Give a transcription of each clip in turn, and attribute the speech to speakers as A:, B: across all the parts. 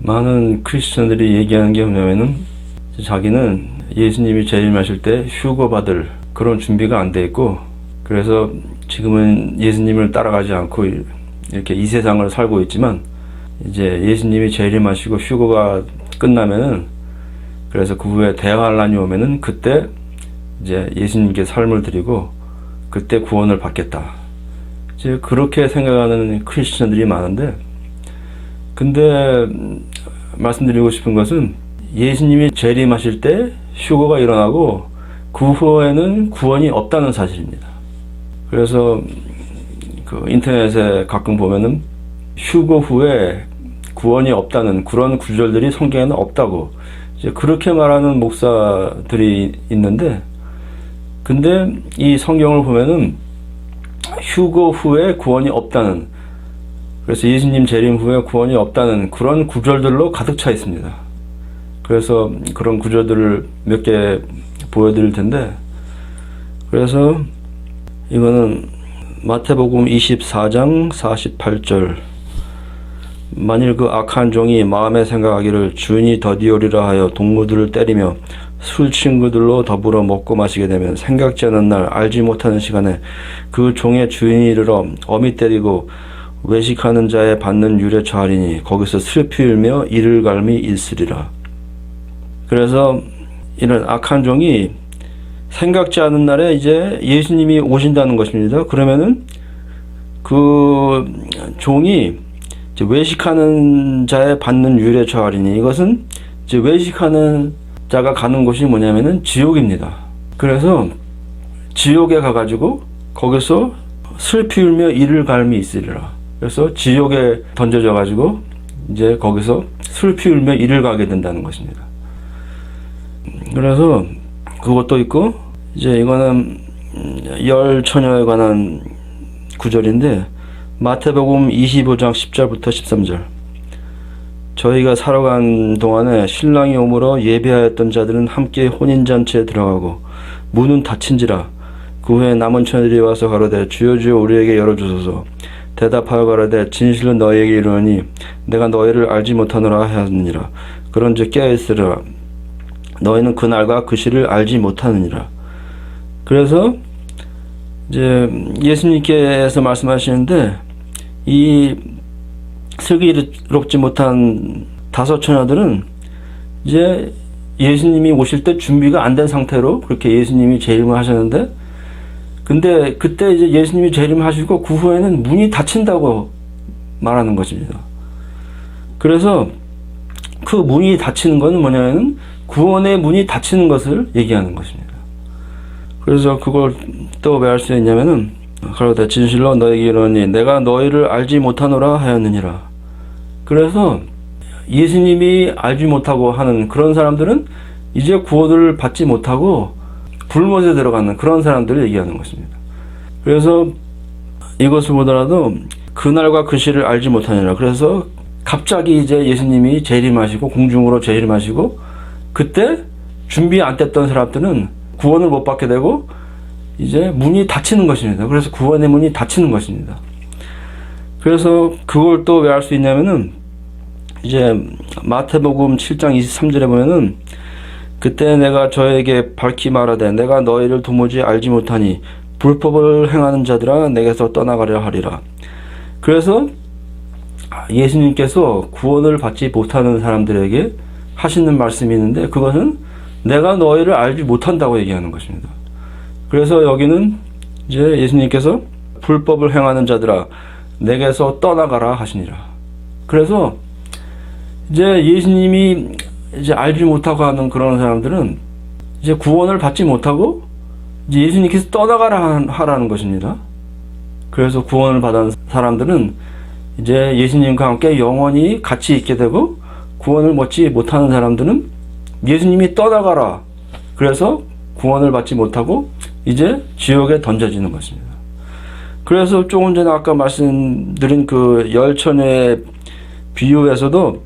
A: 많은 크리스천들이 얘기하는 게 뭐냐면은 자기는 예수님이 재림하실 때 휴거받을 그런 준비가 안 돼 있고, 그래서 지금은 예수님을 따라가지 않고 이렇게 이 세상을 살고 있지만, 이제 예수님이 재림하시고 휴거가 끝나면은, 그래서 그 후에 대환란이 오면은 그때 이제 예수님께 삶을 드리고 그때 구원을 받겠다. 이제 그렇게 생각하는 크리스천들이 많은데, 근데 말씀드리고 싶은 것은 예수님이 재림하실 때 휴거가 일어나고 그 후에는 구원이 없다는 사실입니다. 그래서 그 인터넷에 가끔 보면은 휴거 후에 구원이 없다는 그런 구절들이 성경에는 없다고 이제 그렇게 말하는 목사들이 있는데, 근데 이 성경을 보면은 휴거 후에 구원이 없다는, 그래서 예수님 재림 후에 구원이 없다는 그런 구절들로 가득 차 있습니다. 그래서 그런 구절들을 몇 개 보여드릴 텐데, 그래서 이거는 마태복음 24장 48절. 만일 그 악한 종이 마음에 생각하기를 주인이 더디오리라 하여 동무들을 때리며 술 친구들로 더불어 먹고 마시게 되면 생각지 않은 날 알지 못하는 시간에 그 종의 주인이 이르러 어미 때리고 외식하는 자의 받는 율에 처하리니 거기서 슬피 울며 이를 갈미 있으리라. 그래서 이런 악한 종이 생각지 않은 날에 이제 예수님이 오신다는 것입니다. 그러면은 그 종이 이제 외식하는 자의 받는 율에 처하리니, 이것은 이제 외식하는 자가 가는 곳이 뭐냐면은 지옥입니다. 그래서 지옥에 가가지고 거기서 슬피 울며 이를 갈미 있으리라. 그래서 지옥에 던져져 가지고 이제 거기서 슬피 울며 이를 가게 된다는 것입니다. 그래서 그것도 있고, 이제 이거는 열 처녀에 관한 구절인데 마태복음 25장 10절부터 13절. 저희가 살아간 동안에 신랑이 오므로 예배하였던 자들은 함께 혼인잔치에 들어가고 문은 닫힌지라. 그 후에 남은 처녀들이 와서 가로되 주여 주여 우리에게 열어주소서. 대답하여 가로되 진실로 너희에게 이르노니 내가 너희를 알지 못하노라 하였느니라. 그런즉 깨어있으라. 너희는 그날과 그 시를 알지 못하느니라. 그래서 이제 예수님께서 말씀하시는데, 이 슬기롭지 못한 다섯 처녀들은 이제 예수님이 오실 때 준비가 안 된 상태로 그렇게 예수님이 재림을 하셨는데, 근데 그때 이제 예수님이 재림하시고 그 후에는 문이 닫힌다고 말하는 것입니다. 그래서 그 문이 닫히는 것은 뭐냐면은 구원의 문이 닫히는 것을 얘기하는 것입니다. 그래서 그걸 또 왜 할 수 있냐면은 가로되 진실로 너에게 이르노니 내가 너희를 알지 못하노라 하였느니라. 그래서 예수님이 알지 못하고 하는 그런 사람들은 이제 구원을 받지 못하고 불못에 들어가는 그런 사람들을 얘기하는 것입니다. 그래서 이것을 보더라도 그날과 그 시를 알지 못하느니라. 그래서 갑자기 이제 예수님이 재림하시고 공중으로 재림하시고 그때 준비 안 됐던 사람들은 구원을 못 받게 되고 이제 문이 닫히는 것입니다. 그래서 구원의 문이 닫히는 것입니다. 그래서 그걸 또 왜 알 수 있냐면은 이제 마태복음 7장 23절에 보면은 그때 내가 저에게 밝히 말하되 내가 너희를 도무지 알지 못하니 불법을 행하는 자들아 내게서 떠나가려 하리라. 그래서 예수님께서 구원을 받지 못하는 사람들에게 하시는 말씀이 있는데, 그것은 내가 너희를 알지 못한다고 얘기하는 것입니다. 그래서 여기는 이제 예수님께서 불법을 행하는 자들아 내게서 떠나가라 하시니라. 그래서 이제 예수님이 이제 알지 못하고 하는 그런 사람들은 이제 구원을 받지 못하고 이제 예수님께서 떠나가라 하라는 것입니다. 그래서 구원을 받은 사람들은 이제 예수님과 함께 영원히 같이 있게 되고, 구원을 받지 못하는 사람들은 예수님이 떠나가라. 그래서 구원을 받지 못하고 이제 지옥에 던져지는 것입니다. 그래서 조금 전에 아까 말씀드린 그 열처녀의 비유에서도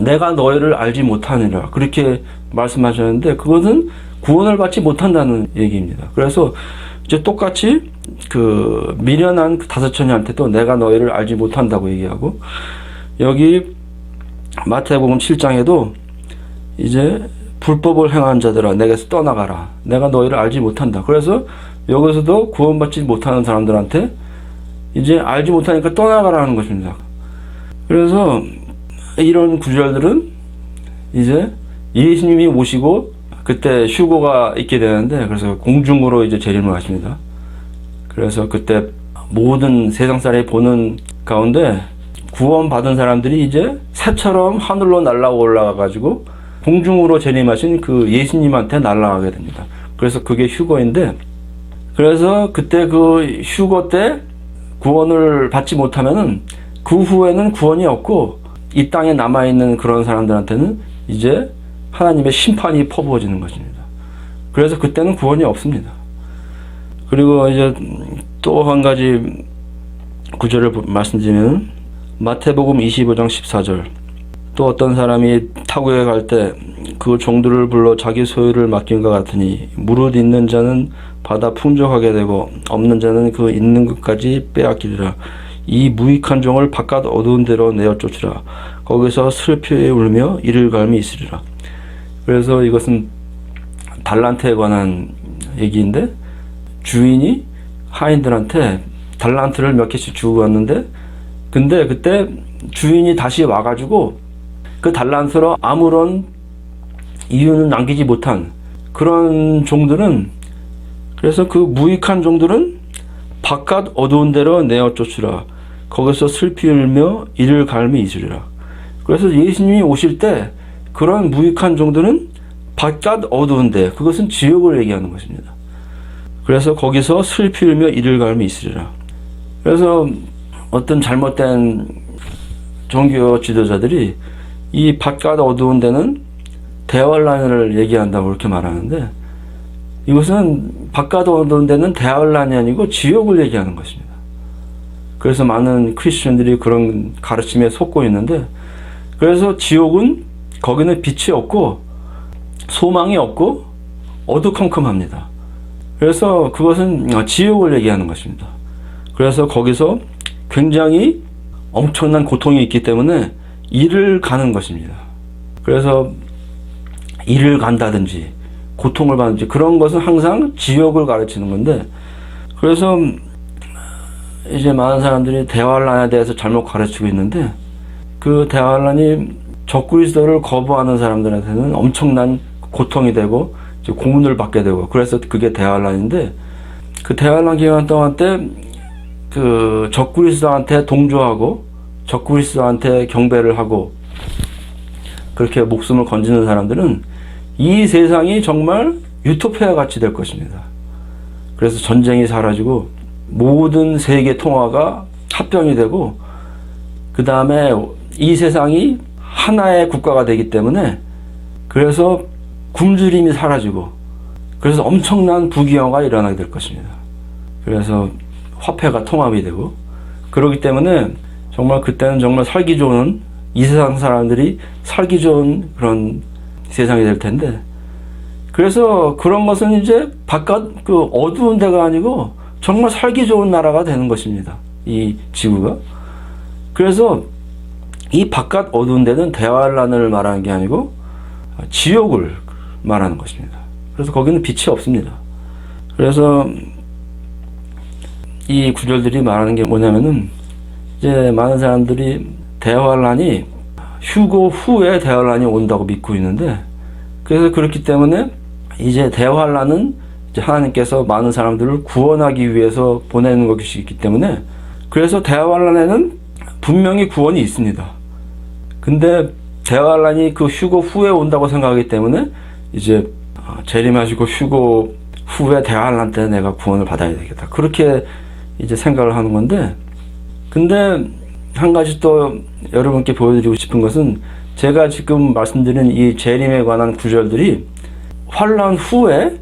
A: 내가 너희를 알지 못하느라 그렇게 말씀하셨는데, 그것은 구원을 받지 못한다는 얘기입니다. 그래서 이제 똑같이 그 미련한 그 다섯 처녀한테도 내가 너희를 알지 못한다고 얘기하고, 여기 마태복음 7장에도 이제 불법을 행한 자들아 내게서 떠나가라. 내가 너희를 알지 못한다. 그래서 여기서도 구원받지 못하는 사람들한테 이제 알지 못하니까 떠나가라는 것입니다. 그래서 이런 구절들은 이제 예수님이 오시고 그때 휴거가 있게 되는데 그래서 공중으로 이제 재림을 하십니다. 그래서 그때 모든 세상 사람이 보는 가운데 구원받은 사람들이 이제 새처럼 하늘로 날아 올라가가지고 공중으로 재림하신 그 예수님한테 날아가게 됩니다. 그래서 그게 휴거인데 그래서 그때 그 휴거 때 구원을 받지 못하면은 그 후에는 구원이 없고 이 땅에 남아있는 그런 사람들한테는 이제 하나님의 심판이 퍼부어지는 것입니다. 그래서 그때는 구원이 없습니다. 그리고 이제 또 한 가지 구절을 말씀드리면 마태복음 25장 14절 또 어떤 사람이 타국에 갈 때 그 종들을 불러 자기 소유를 맡긴 것 같으니 무릇 있는 자는 받아 풍족하게 되고 없는 자는 그 있는 것까지 빼앗기리라. 이 무익한 종을 바깥 어두운 데로 내어 쫓으라. 거기서 슬피 울며 이를 갈미 있으리라. 그래서 이것은 달란트에 관한 얘기인데 주인이 하인들한테 달란트를 몇 개씩 주고 갔는데 근데 그때 주인이 다시 와가지고 그 달란트로 아무런 이유는 남기지 못한 그런 종들은 그래서 그 무익한 종들은 바깥 어두운 데로 내어 쫓으라. 거기서 슬피 울며 이를 갈미 있으리라. 그래서 예수님이 오실 때 그런 무익한 종들은 바깥 어두운 데 그것은 지옥을 얘기하는 것입니다. 그래서 거기서 슬피 울며 이를 갈미 있으리라. 그래서 어떤 잘못된 종교 지도자들이 이 바깥 어두운 데는 대환란을 얘기한다고 그렇게 말하는데 이것은 바깥 어두운 데는 대환란이 아니고 지옥을 얘기하는 것입니다. 그래서 많은 크리스천들이 그런 가르침에 속고 있는데 그래서 지옥은 거기는 빛이 없고 소망이 없고 어두컴컴합니다. 그래서 그것은 지옥을 얘기하는 것입니다. 그래서 거기서 굉장히 엄청난 고통이 있기 때문에 이를 가는 것입니다. 그래서 이를 간다든지 고통을 받는지 그런 것은 항상 지옥을 가르치는 건데 그래서 이제 많은 사람들이 대환란에 대해서 잘못 가르치고 있는데 그 대환란이 적그리스도를 거부하는 사람들한테는 엄청난 고통이 되고 고문을 받게 되고 그래서 그게 대환란인데 그 대환란 기간 동안 때 그 적그리스도한테 동조하고 적그리스도한테 경배를 하고 그렇게 목숨을 건지는 사람들은 이 세상이 정말 유토피아 같이 될 것입니다. 그래서 전쟁이 사라지고 모든 세계 통화가 합병이 되고 그 다음에 이 세상이 하나의 국가가 되기 때문에 그래서 굶주림이 사라지고 그래서 엄청난 부귀영화가 일어나게 될 것입니다. 그래서 화폐가 통합이 되고 그렇기 때문에 정말 그때는 정말 살기 좋은 이 세상 사람들이 살기 좋은 그런 세상이 될 텐데 그래서 그런 것은 이제 바깥 그 어두운 데가 아니고 정말 살기 좋은 나라가 되는 것입니다. 이 지구가. 그래서 이 바깥 어두운 데는 대환란을 말하는 게 아니고 지옥을 말하는 것입니다. 그래서 거기는 빛이 없습니다. 그래서 이 구절들이 말하는 게 뭐냐면은 이제 많은 사람들이 대환란이 휴거 후에 대환란이 온다고 믿고 있는데 그래서 그렇기 때문에 이제 대환란은 이제 하나님께서 많은 사람들을 구원하기 위해서 보내는 것이기 때문에 그래서 대환란에는 분명히 구원이 있습니다. 근데 대환란이 그 휴거 후에 온다고 생각하기 때문에 이제 재림하시고 휴거 후에 대환란 때 내가 구원을 받아야 되겠다. 그렇게 이제 생각을 하는 건데 근데 한 가지 또 여러분께 보여드리고 싶은 것은 제가 지금 말씀드린 이 재림에 관한 구절들이 환란 후에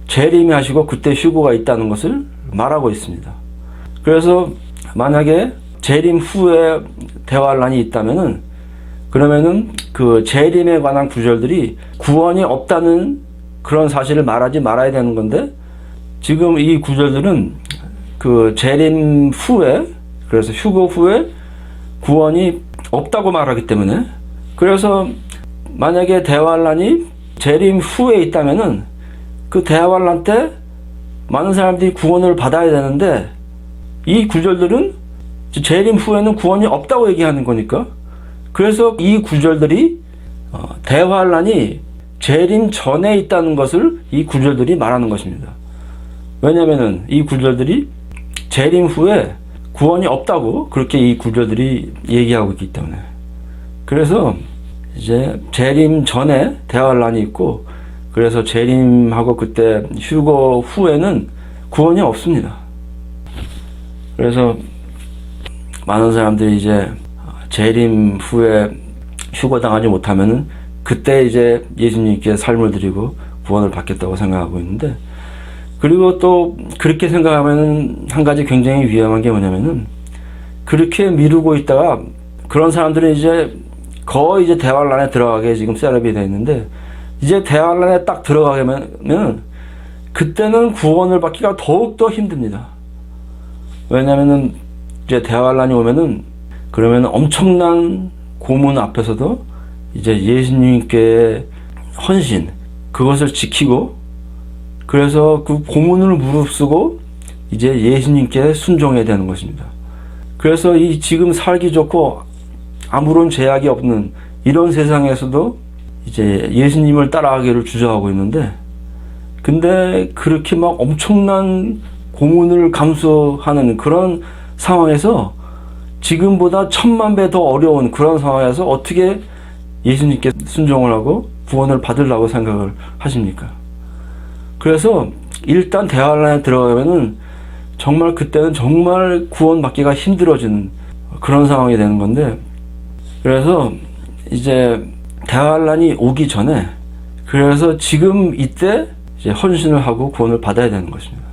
A: 재림이 하시고 그때 휴거가 있다는 것을 말하고 있습니다. 그래서 만약에 재림 후에 대환란이 있다면은 그러면은 그 재림에 관한 구절들이 구원이 없다는 그런 사실을 말하지 말아야 되는 건데 지금 이 구절들은 그 재림 후에 그래서 휴거 후에 구원이 없다고 말하기 때문에 그래서 만약에 대환란이 재림 후에 있다면은 그 대환란 때 많은 사람들이 구원을 받아야 되는데 이 구절들은 재림 후에는 구원이 없다고 얘기하는 거니까, 그래서 이 구절들이 대환란이 재림 전에 있다는 것을 이 구절들이 말하는 것입니다. 왜냐면은 이 구절들이 재림 후에 구원이 없다고 그렇게 이 구절들이 얘기하고 있기 때문에. 그래서 이제 재림 전에 대환란이 있고, 그래서 재림하고 그때 휴거 후에는 구원이 없습니다. 그래서 많은 사람들이 이제 재림 후에 휴거당하지 못하면은 그때 이제 예수님께 삶을 드리고 구원을 받겠다고 생각하고 있는데, 그리고 또 그렇게 생각하면은 한 가지 굉장히 위험한 게 뭐냐면은, 그렇게 미루고 있다가 그런 사람들은 이제 거의 이제 대환란에 들어가게 지금 셋업이 되어 있는데, 이제 대환란에 딱 들어가게 되면 그때는 구원을 받기가 더욱더 힘듭니다. 왜냐면은 이제 대환란이 오면은 그러면 엄청난 고문 앞에서도 이제 예수님께 헌신, 그것을 지키고, 그래서 그 고문을 무릅쓰고 이제 예수님께 순종해야 되는 것입니다. 그래서 이 지금 살기 좋고 아무런 제약이 없는 이런 세상에서도 이제 예수님을 따라가기를 주저하고 있는데, 근데 그렇게 막 엄청난 고문을 감수하는 그런 상황에서 지금보다 1000만 배 더 어려운 그런 상황에서 어떻게 예수님께 순종을 하고 구원을 받으려고 생각을 하십니까? 그래서 일단 대환란에 들어가면은 정말 그때는 정말 구원받기가 힘들어지는 그런 상황이 되는 건데, 그래서 이제 대환란이 오기 전에, 그래서 지금 이때 이제 헌신을 하고 구원을 받아야 되는 것입니다.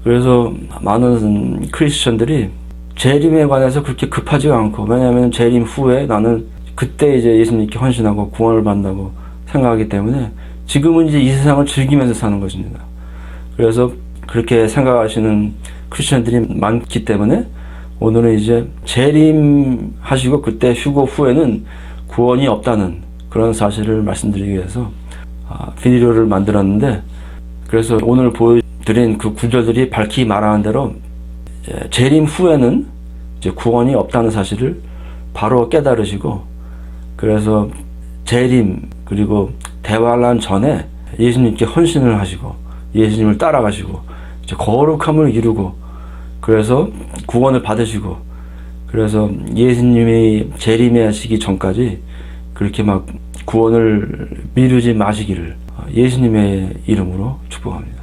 A: 그래서 많은 크리스천들이 재림에 관해서 그렇게 급하지가 않고, 왜냐하면 재림 후에 나는 그때 이제 예수님께 헌신하고 구원을 받는다고 생각하기 때문에 지금은 이제 이 세상을 즐기면서 사는 것입니다. 그래서 그렇게 생각하시는 크리스천들이 많기 때문에 오늘은 이제 재림하시고 그때 휴거 후에는 구원이 없다는 그런 사실을 말씀드리기 위해서 비디오를 만들었는데, 그래서 오늘 보여드린 그 구절들이 밝히 말하는 대로 이제 재림 후에는 이제 구원이 없다는 사실을 바로 깨달으시고, 그래서 재림 그리고 대환란 전에 예수님께 헌신을 하시고 예수님을 따라가시고 이제 거룩함을 이루고, 그래서 구원을 받으시고, 그래서 예수님이 재림에 하시기 전까지 그렇게 막 구원을 미루지 마시기를 예수님의 이름으로 축복합니다.